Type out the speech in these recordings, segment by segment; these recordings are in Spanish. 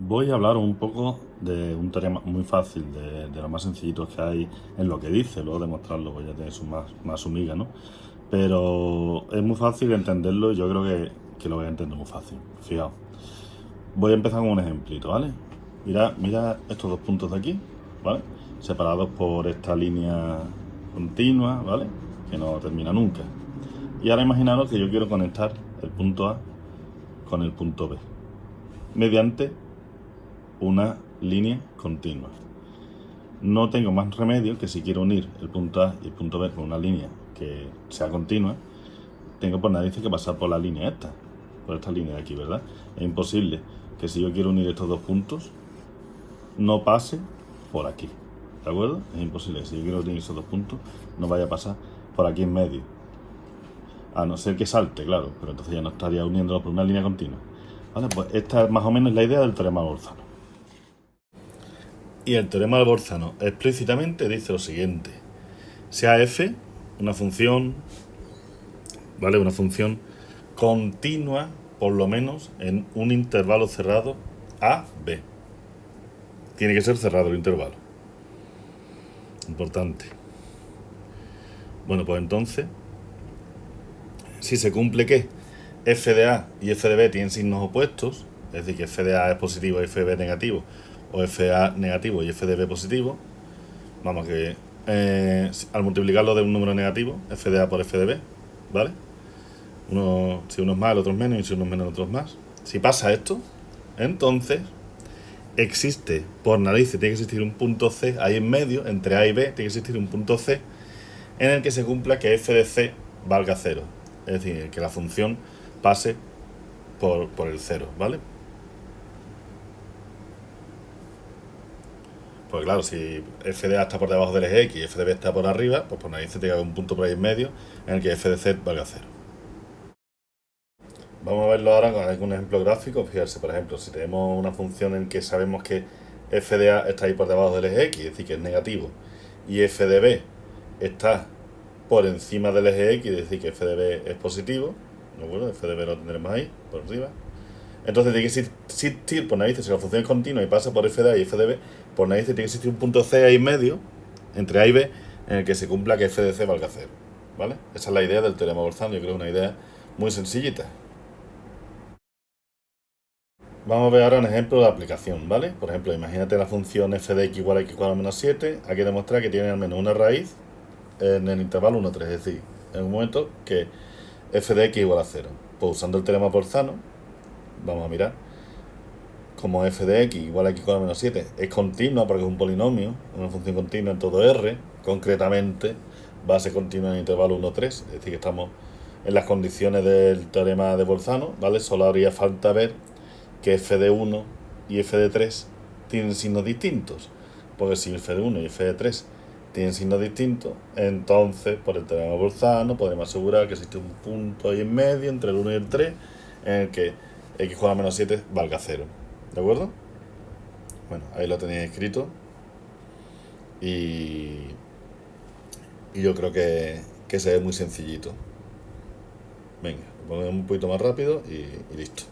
Voy a hablar un poco de un teorema muy fácil, de los más sencillitos que hay en lo que dice, luego demostrarlo, pues ya tiene su miga, ¿no? Pero es muy fácil entenderlo y yo creo que lo voy a entender muy fácil. Fijaos. Voy a empezar con un ejemplito, ¿vale? Mira estos dos puntos de aquí, ¿vale? Separados por esta línea continua, ¿vale? Que no termina nunca. Y ahora imaginaros que yo quiero conectar el punto A con el punto B mediante una línea continua. No tengo más remedio que si quiero unir el punto A y el punto B con una línea que sea continua, tengo por narices que pasar por la línea esta, por esta línea de aquí, ¿verdad? Es imposible que si yo quiero unir estos dos puntos, no pase por aquí, ¿de acuerdo? Es imposible que si yo quiero unir esos dos puntos, no vaya a pasar por aquí en medio. A no ser que salte, claro, pero entonces ya no estaría uniéndolo por una línea continua. ¿Vale? Pues esta es más o menos la idea del teorema de Bolzano. Y el teorema de Bolzano explícitamente dice lo siguiente. Sea f una función, ¿vale? Una función continua, por lo menos, en un intervalo cerrado a, b. Tiene que ser cerrado el intervalo. Importante. Bueno, pues entonces, si se cumple que f de a y f de b tienen signos opuestos, es decir, que f de a es positivo y f de b negativo, o f de a negativo y f de b positivo, vamos que al multiplicarlo de un número negativo, f de a por f de b, ¿vale? Si uno es más, el otro es menos, y si uno es menos, el otro es más. Si pasa esto, entonces existe, por narices, tiene que existir un punto C ahí en medio, entre A y B, tiene que existir un punto C en el que se cumpla que f de C valga 0. Es decir, que la función pase por el 0, ¿vale? Pues claro, si f de A está por debajo del eje X y f de B está por arriba, pues por narices tiene que haber un punto por ahí en medio en el que f de C valga 0. Vamos a verlo ahora con algún ejemplo gráfico. Fijarse, por ejemplo, si tenemos una función en que sabemos que f de a está ahí por debajo del eje x, es decir, que es negativo, y f de b está por encima del eje x, es decir, que f de b es positivo, ¿de acuerdo? F de b lo tendremos ahí, por arriba. Entonces tiene que existir, por narices, si la función es continua y pasa por f de a y f de b, por narices tiene que existir un punto c ahí en medio, entre a y b, en el que se cumpla que f de c valga 0, ¿vale? Esa es la idea del teorema de Bolzano. Yo creo que es una idea muy sencillita. Vamos a ver ahora un ejemplo de aplicación, ¿vale? Por ejemplo, imagínate la función f de x igual a x cuadrado menos 7. Hay que demostrar que tiene al menos una raíz en el intervalo 1, 3. Es decir, en un momento que f de x igual a 0. Pues usando el teorema Bolzano, vamos a mirar como f de x igual a x cuadrado menos 7 es continua porque es un polinomio, una función continua en todo r, concretamente base continua en el intervalo 1, 3. Es decir, que estamos en las condiciones del teorema de Bolzano, ¿vale? Solo haría falta ver que f de 1 y f de 3 tienen signos distintos. Porque si f de 1 y f de 3 tienen signos distintos, entonces por el teorema de Bolzano podemos asegurar que existe un punto ahí en medio entre el 1 y el 3 en el que x igual a menos 7 valga 0. ¿De acuerdo? Bueno, ahí lo tenéis escrito. Y, y yo creo que se ve muy sencillito. Venga, lo ponemos un poquito más rápido y listo.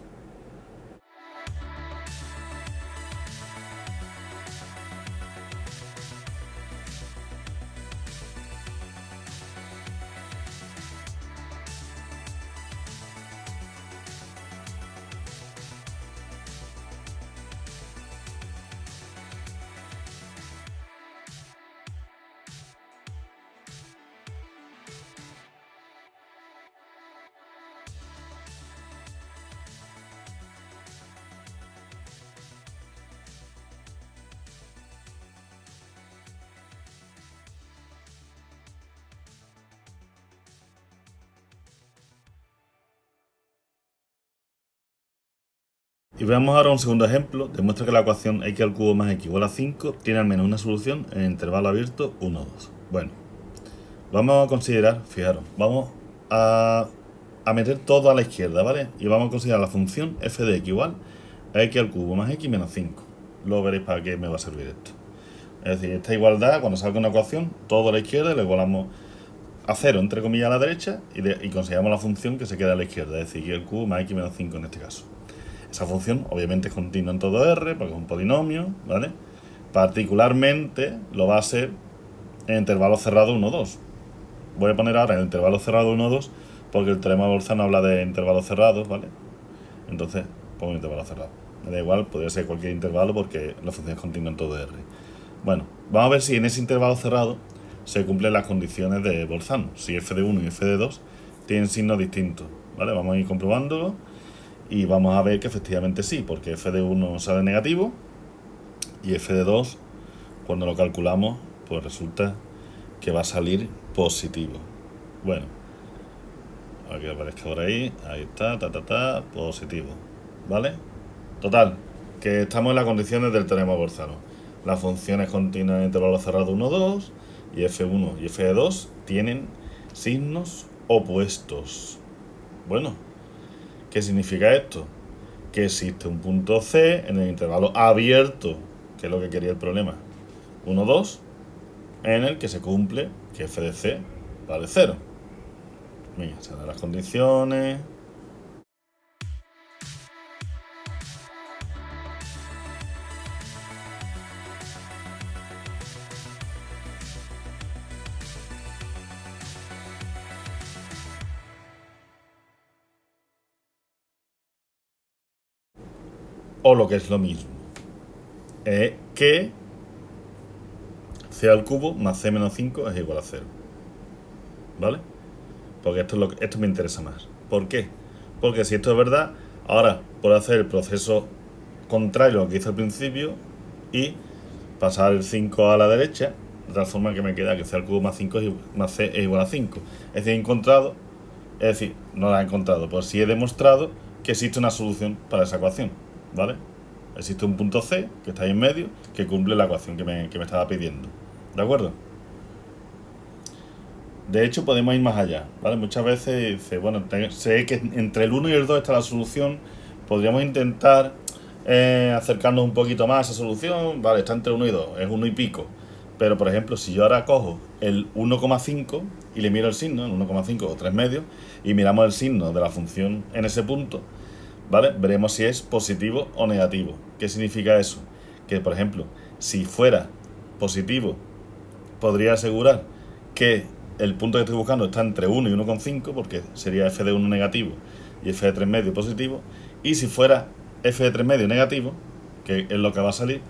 Y veamos ahora un segundo ejemplo. Demuestra que la ecuación x al cubo más x igual a 5 tiene al menos una solución en el intervalo abierto 1, 2. Bueno, vamos a considerar, fijaros, vamos a meter todo a la izquierda, ¿vale? Y vamos a considerar la función f de x igual a x al cubo más x menos 5. Luego veréis para qué me va a servir esto. Es decir, esta igualdad, cuando salga una ecuación, todo a la izquierda y lo igualamos a 0, entre comillas, a la derecha y consideramos la función que se queda a la izquierda, es decir, y el cubo más x menos 5 en este caso. Esa función obviamente es continua en todo R, porque es un polinomio, ¿vale? Particularmente lo va a ser en intervalo cerrado 1, 2. Voy a poner ahora en el intervalo cerrado 1, 2, porque el teorema de Bolzano habla de intervalos cerrados, ¿vale? Entonces pongo intervalo cerrado. Me da igual, podría ser cualquier intervalo porque la función es continua en todo R. Bueno, vamos a ver si en ese intervalo cerrado se cumplen las condiciones de Bolzano. Si f de 1 y f de 2 tienen signos distintos, ¿vale? Vamos a ir comprobándolo y vamos a ver que efectivamente sí, porque f de 1 sale negativo y f de 2, cuando lo calculamos, pues resulta que va a salir positivo. Bueno, aquí aparezca por ahí está, positivo, ¿vale? Total, que estamos en las condiciones del teorema de Bolzano. Las funciones continúan en intervalo cerrado 1, 2 y f1 y f2 tienen signos opuestos. Bueno, ¿qué significa esto? Que existe un punto C en el intervalo abierto, que es lo que quería el problema, 1, 2, en el que se cumple que f de C vale 0. Mira, se dan las condiciones. O lo que es lo mismo, es que c al cubo más c menos 5 es igual a 0. ¿Vale? Porque esto me interesa más. ¿Por qué? Porque si esto es verdad, ahora puedo hacer el proceso contrario a lo que hice al principio y pasar el 5 a la derecha, de tal forma que me queda que c al cubo más 5 más c es igual a 5. Es decir, he encontrado, es decir, no la he encontrado, pues sí he demostrado que existe una solución para esa ecuación, ¿vale? Existe un punto C, que está ahí en medio, que cumple la ecuación que me estaba pidiendo. ¿De acuerdo? De hecho, podemos ir más allá, ¿vale? Muchas veces dice, bueno, sé que entre el 1 y el 2 está la solución, podríamos intentar acercarnos un poquito más a esa solución, vale, está entre 1 y 2, es 1 y pico. Pero, por ejemplo, si yo ahora cojo el 1,5 y le miro el signo, el 1,5 o 3 medios, y miramos el signo de la función en ese punto, ¿vale? Veremos si es positivo o negativo. ¿Qué significa eso? Que, por ejemplo, si fuera positivo, podría asegurar que el punto que estoy buscando está entre 1 y 1,5, porque sería f de 1 negativo y f de 3 medio positivo. Y si fuera f de 3 medio negativo, que es lo que va a salir,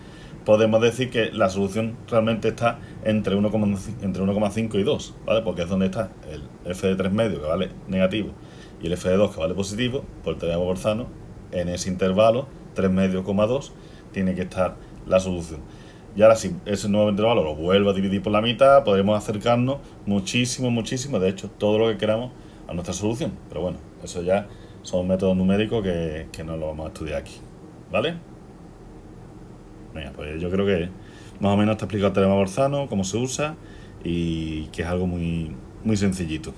podemos decir que la solución realmente está entre 1,5 y 2, ¿vale? Porque es donde está el f de 3 medio, que vale negativo, y el f de 2, que vale positivo, por el teorema de Bolzano. En ese intervalo, 3 medio, 2, tiene que estar la solución. Y ahora, si ese nuevo intervalo lo vuelvo a dividir por la mitad, podremos acercarnos muchísimo, muchísimo, de hecho, todo lo que queramos a nuestra solución. Pero bueno, eso ya son métodos numéricos que no lo vamos a estudiar aquí. ¿Vale? Venga, pues yo creo que más o menos te he explicado el teorema Bolzano, cómo se usa y que es algo muy, muy sencillito.